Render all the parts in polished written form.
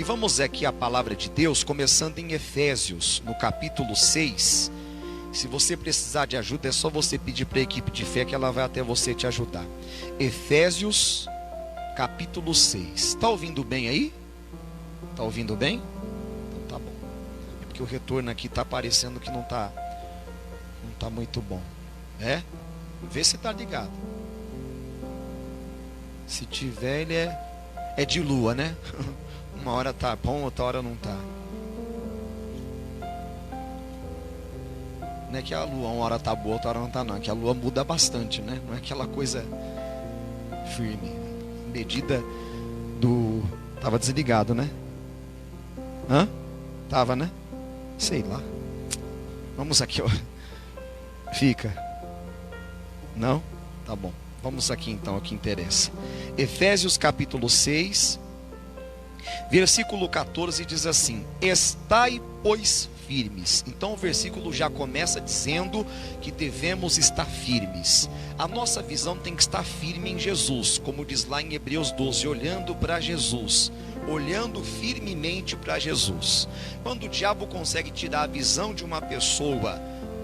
E vamos ver aqui a palavra de Deus, começando em Efésios, no capítulo 6. Se você precisar de ajuda, é só você pedir para a equipe de fé que ela vai até você te ajudar. Efésios, capítulo 6. Está ouvindo bem aí? Está ouvindo bem? Então tá bom. É porque o retorno aqui está parecendo que não tá muito bom. Vê se está ligado. Se tiver, ele é de lua, né? Uma hora tá bom, outra hora não tá. Não é que a lua uma hora tá boa, outra hora não tá não. É que a lua muda bastante, né? Não é aquela coisa firme. Medida do... Tava desligado, né? Tava, né? Sei lá. Vamos aqui, ó. Fica. Não? Tá bom. Vamos aqui então, o que interessa. Efésios capítulo 6, versículo 14 diz assim: estai, pois, firmes. Então o versículo já começa dizendo que devemos estar firmes. A nossa visão tem que estar firme em Jesus, como diz lá em Hebreus 12, olhando para Jesus, olhando firmemente para Jesus. Quando o diabo consegue tirar a visão de uma pessoa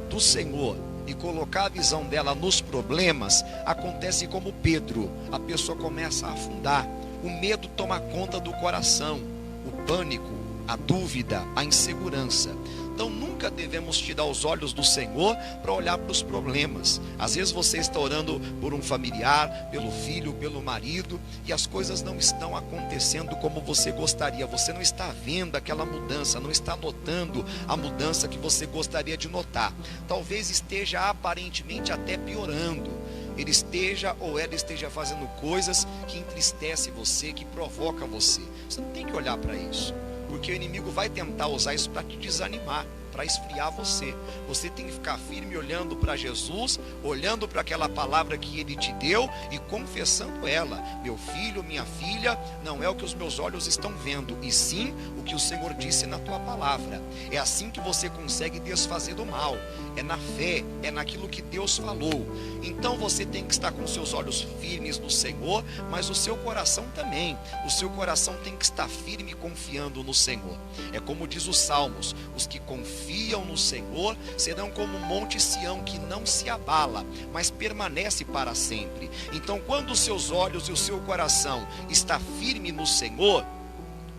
do Senhor e colocar a visão dela nos problemas, acontece como Pedro, a pessoa começa a afundar, o medo toma conta do coração, o pânico, a dúvida, a insegurança. Então nunca devemos tirar os olhos do Senhor para olhar para os problemas. Às vezes você está orando por um familiar, pelo filho, pelo marido, e as coisas não estão acontecendo como você gostaria. Você não está vendo aquela mudança, não está notando a mudança que você gostaria de notar. Talvez esteja aparentemente até piorando. Ele esteja ou ela esteja fazendo coisas que entristecem você, que provocam você. Você não tem que olhar para isso, porque o inimigo vai tentar usar isso para te desanimar, para esfriar você. Você tem que ficar firme olhando para Jesus, olhando para aquela palavra que Ele te deu e confessando ela. Meu filho, minha filha, não é o que os meus olhos estão vendo, e sim o que o Senhor disse na tua palavra. É assim que você consegue desfazer do mal. É na fé, é naquilo que Deus falou. Então você tem que estar com seus olhos firmes no Senhor, mas o seu coração também. O seu coração tem que estar firme confiando no Senhor. É como diz os Salmos: os que confiam no Senhor serão como o monte Sião, que não se abala, mas permanece para sempre. Então quando os seus olhos e o seu coração está firme no Senhor,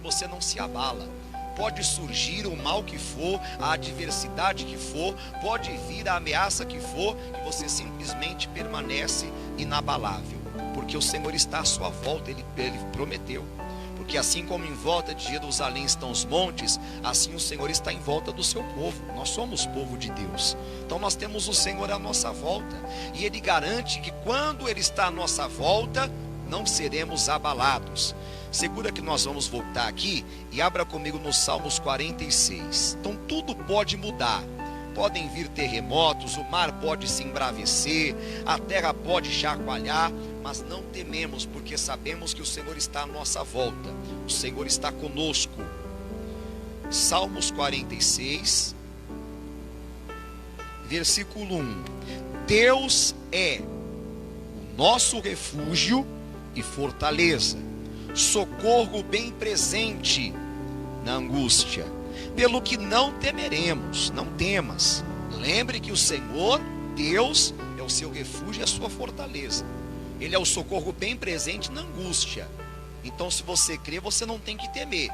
você não se abala. Pode surgir o mal que for, a adversidade que for, pode vir a ameaça que for, que você simplesmente permanece inabalável, porque o Senhor está à sua volta. Ele prometeu. Porque assim como em volta de Jerusalém estão os montes, assim o Senhor está em volta do seu povo. Nós somos povo de Deus. Então nós temos o Senhor à nossa volta. E Ele garante que quando Ele está à nossa volta, não seremos abalados. Segura que nós vamos voltar aqui e abra comigo no Salmos 46. Então tudo pode mudar. Podem vir terremotos, o mar pode se embravecer, a terra pode chacoalhar, mas não tememos, porque sabemos que o Senhor está à nossa volta. O Senhor está conosco. Salmos 46, versículo 1. Deus é o nosso refúgio e fortaleza, socorro bem presente na angústia, pelo que não temeremos. Não temas. Lembre que o Senhor, Deus, é o seu refúgio e a sua fortaleza. Ele é o socorro bem presente na angústia. Então se você crê, você não tem que temer.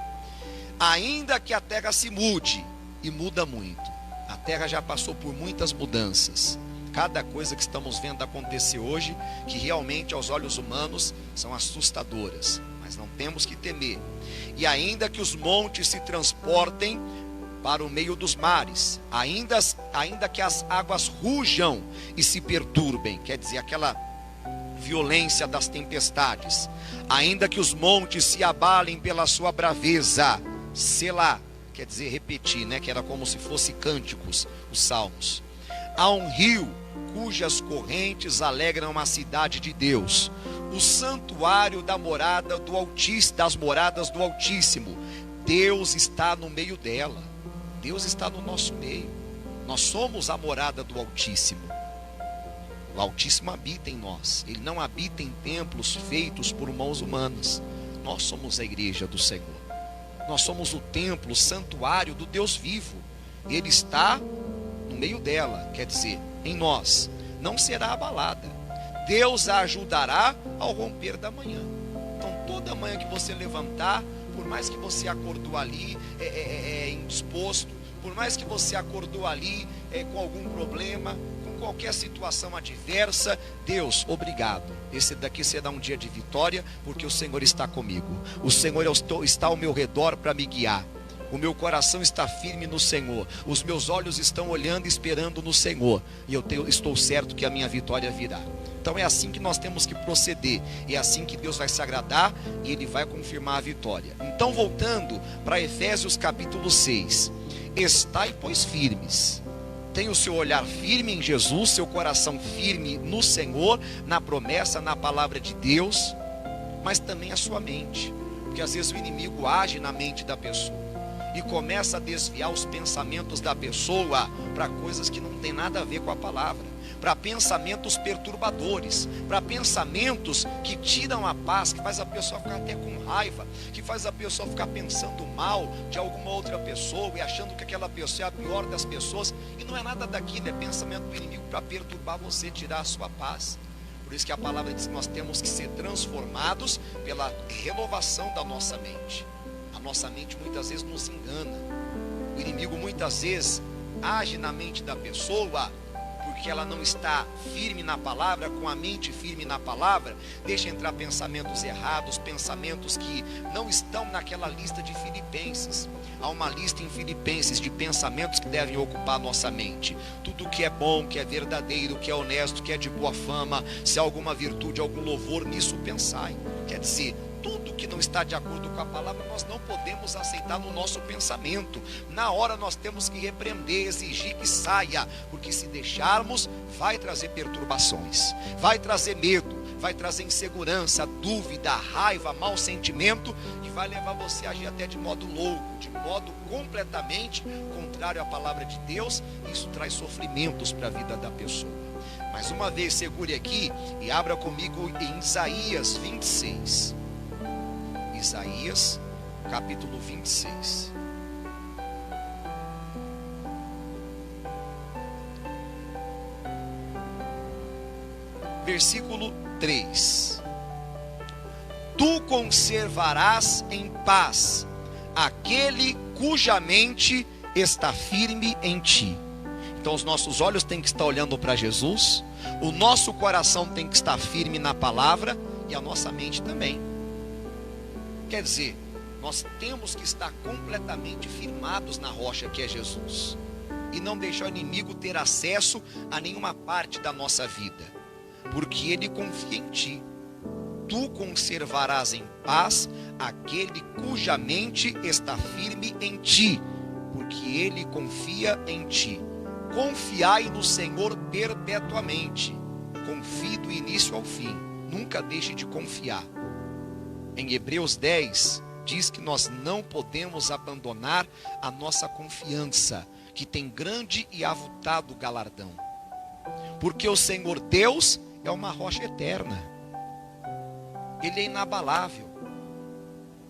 Ainda que a terra se mude, e muda muito. A terra já passou por muitas mudanças. Cada coisa que estamos vendo acontecer hoje, que realmente aos olhos humanos são assustadoras, mas não temos que temer. E ainda que os montes se transportem para o meio dos mares, ainda que as águas rujam e se perturbem, quer dizer, aquela violência das tempestades, ainda que os montes se abalem pela sua braveza, selá, quer dizer repetir, né? Que era como se fosse cânticos, os salmos. Há um rio cujas correntes alegram a cidade de Deus, o santuário da morada do Altíssimo, das moradas do Altíssimo. Deus está no meio dela. Deus está no nosso meio. Nós somos a morada do Altíssimo. O Altíssimo habita em nós. Ele não habita em templos feitos por mãos humanas. Nós somos a igreja do Senhor. Nós somos o templo, o santuário do Deus vivo. Ele está no meio dela, quer dizer, em nós. Não será abalada. Deus a ajudará ao romper da manhã. Então, toda manhã que você levantar, por mais que você acordou ali indisposto, por mais que você acordou ali com algum problema, com qualquer situação adversa, Deus, obrigado. Esse daqui será um dia de vitória, porque o Senhor está comigo. O Senhor está ao meu redor para me guiar. O meu coração está firme no Senhor. Os meus olhos estão olhando e esperando no Senhor. E estou certo que a minha vitória virá. Então é assim que nós temos que proceder. É assim que Deus vai se agradar e Ele vai confirmar a vitória. Então, voltando para Efésios capítulo 6. Estai, pois, firmes. Tenha o seu olhar firme em Jesus, seu coração firme no Senhor, na promessa, na palavra de Deus, mas também a sua mente. Porque às vezes o inimigo age na mente da pessoa e começa a desviar os pensamentos da pessoa para coisas que não tem nada a ver com a palavra, para pensamentos perturbadores, para pensamentos que tiram a paz, que faz a pessoa ficar até com raiva, que faz a pessoa ficar pensando mal de alguma outra pessoa e achando que aquela pessoa é a pior das pessoas, e não é nada daquilo, é pensamento do inimigo para perturbar você, tirar a sua paz. Por isso que a palavra diz que nós temos que ser transformados pela renovação da nossa mente. A nossa mente muitas vezes nos engana. O inimigo muitas vezes age na mente da pessoa porque ela não está firme na palavra, com a mente firme na palavra, deixa entrar pensamentos errados, pensamentos que não estão naquela lista de Filipenses. Há uma lista em Filipenses de pensamentos que devem ocupar a nossa mente. Tudo que é bom, que é verdadeiro, que é honesto, que é de boa fama, se há alguma virtude, algum louvor, nisso pensai. Quer dizer, tudo que não está de acordo com a palavra, nós não podemos aceitar no nosso pensamento. Na hora nós temos que repreender, exigir que saia, porque se deixarmos, vai trazer perturbações, vai trazer medo, vai trazer insegurança, dúvida, raiva, mau sentimento, e vai levar você a agir até de modo louco, de modo completamente contrário à palavra de Deus. Isso traz sofrimentos para a vida da pessoa. Mais uma vez, segure aqui e abra comigo em Isaías 26. Isaías, capítulo 26. Versículo 3. Tu conservarás em paz aquele cuja mente está firme em ti. Então os nossos olhos têm que estar olhando para Jesus, o nosso coração tem que estar firme na palavra e a nossa mente também. Quer dizer, nós temos que estar completamente firmados na rocha que é Jesus e não deixar o inimigo ter acesso a nenhuma parte da nossa vida, porque ele confia em ti. Tu conservarás em paz aquele cuja mente está firme em ti, porque ele confia em ti. Confiai no Senhor perpetuamente. Confie do início ao fim. Nunca deixe de confiar. Em Hebreus 10, diz que nós não podemos abandonar a nossa confiança, que tem grande e avultado galardão. Porque o Senhor Deus é uma rocha eterna. Ele é inabalável.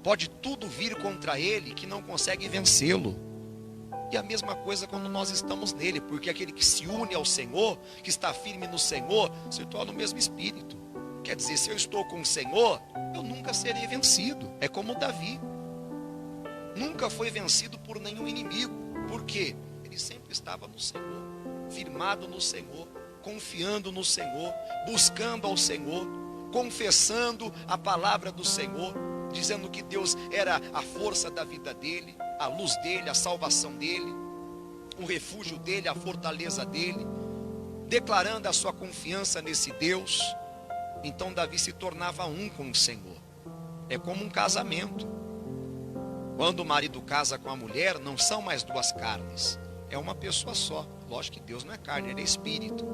Pode tudo vir contra ele que não consegue vencê-lo. E a mesma coisa quando nós estamos nele, porque aquele que se une ao Senhor, que está firme no Senhor, se torna o mesmo espírito. Quer dizer, se eu estou com o Senhor, eu nunca serei vencido. É como Davi. Nunca foi vencido por nenhum inimigo. Por quê? Ele sempre estava no Senhor, firmado no Senhor, confiando no Senhor, buscando ao Senhor, confessando a palavra do Senhor, dizendo que Deus era a força da vida dele, a luz dele, a salvação dele, o refúgio dele, a fortaleza dele, declarando a sua confiança nesse Deus. Então Davi se tornava um com o Senhor. É como um casamento. Quando o marido casa com a mulher, não são mais duas carnes, é uma pessoa só. Lógico que Deus não é carne, ele é espírito.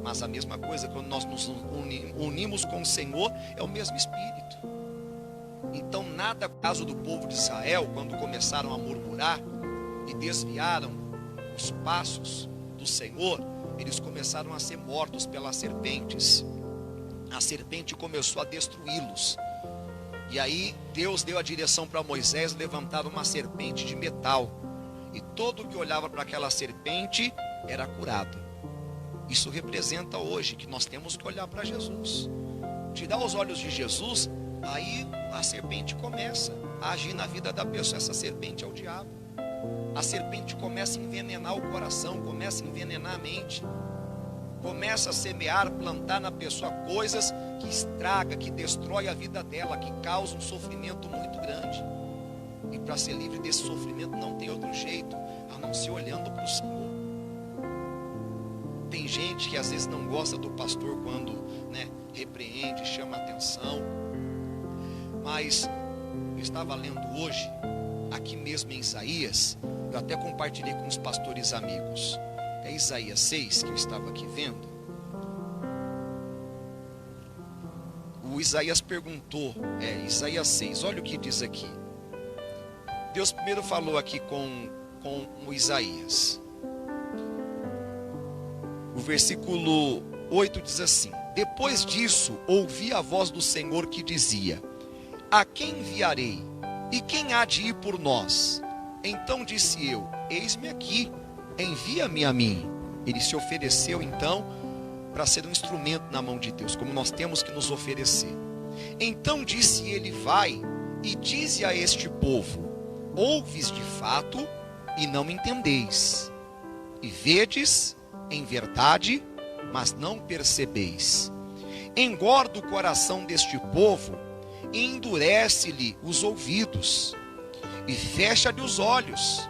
Mas a mesma coisa, quando nós nos unimos com o Senhor, é o mesmo espírito. Então nada, caso do povo de Israel, quando começaram a murmurar e desviaram os passos do Senhor, eles começaram a ser mortos pelas serpentes. A serpente começou a destruí-los. E aí Deus deu a direção para Moisés levantar uma serpente de metal. E todo que olhava para aquela serpente era curado. Isso representa hoje que nós temos que olhar para Jesus. Tirar os olhos de Jesus, aí a serpente começa a agir na vida da pessoa. Essa serpente é o diabo. A serpente começa a envenenar o coração, começa a envenenar a mente. Começa a semear, plantar na pessoa coisas que estraga, que destrói a vida dela, que causa um sofrimento muito grande. E para ser livre desse sofrimento não tem outro jeito a não ser olhando para o Senhor. Tem gente que às vezes não gosta do pastor quando, repreende, chama atenção. Mas eu estava lendo hoje, aqui mesmo em Isaías, eu até compartilhei com os pastores amigos. É Isaías 6 que eu estava aqui vendo. O Isaías perguntou, Isaías 6, olha o que diz aqui. Deus primeiro falou aqui com o Isaías. O versículo 8 diz assim: depois disso, ouvi a voz do Senhor que dizia: a quem enviarei? E quem há de ir por nós? Então disse eu: eis-me aqui, envia-me a mim. Ele se ofereceu então para ser um instrumento na mão de Deus, como nós temos que nos oferecer. Então disse ele: vai e dize a este povo: ouves de fato e não entendeis, e vedes em verdade, mas não percebeis. Engorda o coração deste povo e endurece-lhe os ouvidos, e fecha-lhe os olhos.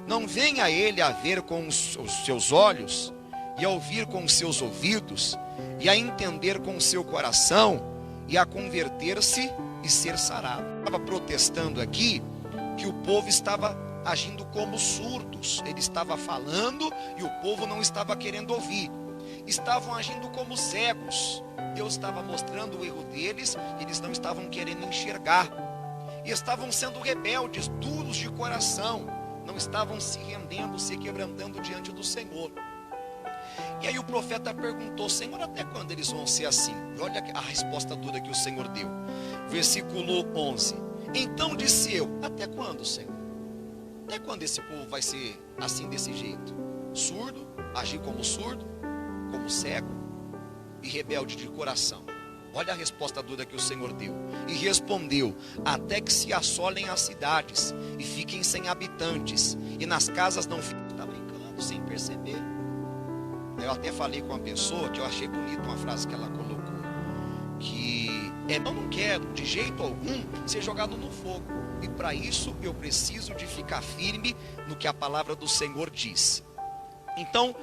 Não venha ele a ver com os seus olhos, e a ouvir com os seus ouvidos, e a entender com o seu coração, e a converter-se e ser sarado. Estava protestando aqui que o povo estava agindo como surdos. Ele estava falando e o povo não estava querendo ouvir. Estavam agindo como cegos. Deus estava mostrando o erro deles, eles não estavam querendo enxergar. E estavam sendo rebeldes, duros de coração. Não estavam se rendendo, se quebrantando diante do Senhor. E aí o profeta perguntou: Senhor, até quando eles vão ser assim? E olha a resposta dura que o Senhor deu. Versículo 11. Então disse eu: até quando, Senhor? Até quando esse povo vai ser assim, desse jeito? Surdo, agir como surdo, como cego e rebelde de coração. Olha a resposta dura que o Senhor deu. E respondeu: até que se assolem as cidades e fiquem sem habitantes, e nas casas não fiquem. Está brincando, sem perceber. Eu até falei com uma pessoa que eu achei bonita uma frase que ela colocou, que eu não quero de jeito algum ser jogado no fogo. E para isso eu preciso de ficar firme no que a palavra do Senhor diz. Então,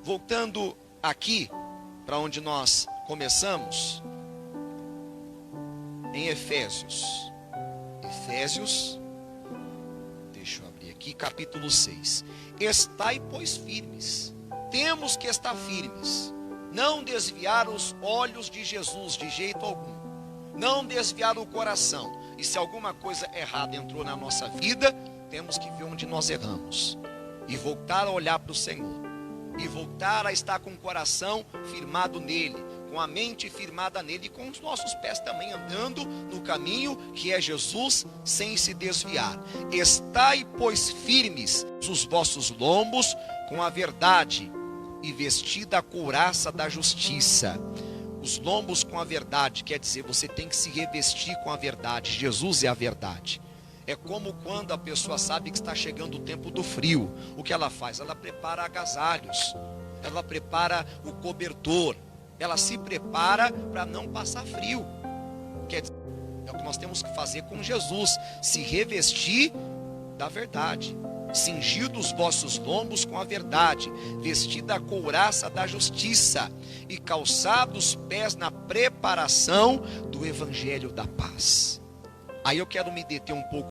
voltando aqui para onde nós começamos, em Efésios, deixa eu abrir aqui, capítulo 6. Estai, pois, firmes. Temos que estar firmes. Não desviar os olhos de Jesus de jeito algum. Não desviar o coração. E se alguma coisa errada entrou na nossa vida, temos que ver onde nós erramos. E voltar a olhar para o Senhor. E voltar a estar com o coração firmado nele, com a mente firmada nele, e com os nossos pés também andando no caminho que é Jesus, sem se desviar. Estai, pois, firmes os vossos lombos com a verdade, e vestida a couraça da justiça. Os lombos com a verdade quer dizer, você tem que se revestir com a verdade. Jesus é a verdade. É como quando a pessoa sabe que está chegando o tempo do frio. O que ela faz? Ela prepara agasalhos, ela prepara o cobertor, ela se prepara para não passar frio. Quer dizer, é o que nós temos que fazer com Jesus, se revestir da verdade. Cingido os vossos lombos com a verdade, vestida a couraça da justiça, e calçados os pés na preparação do evangelho da paz. Aí eu quero me deter um pouco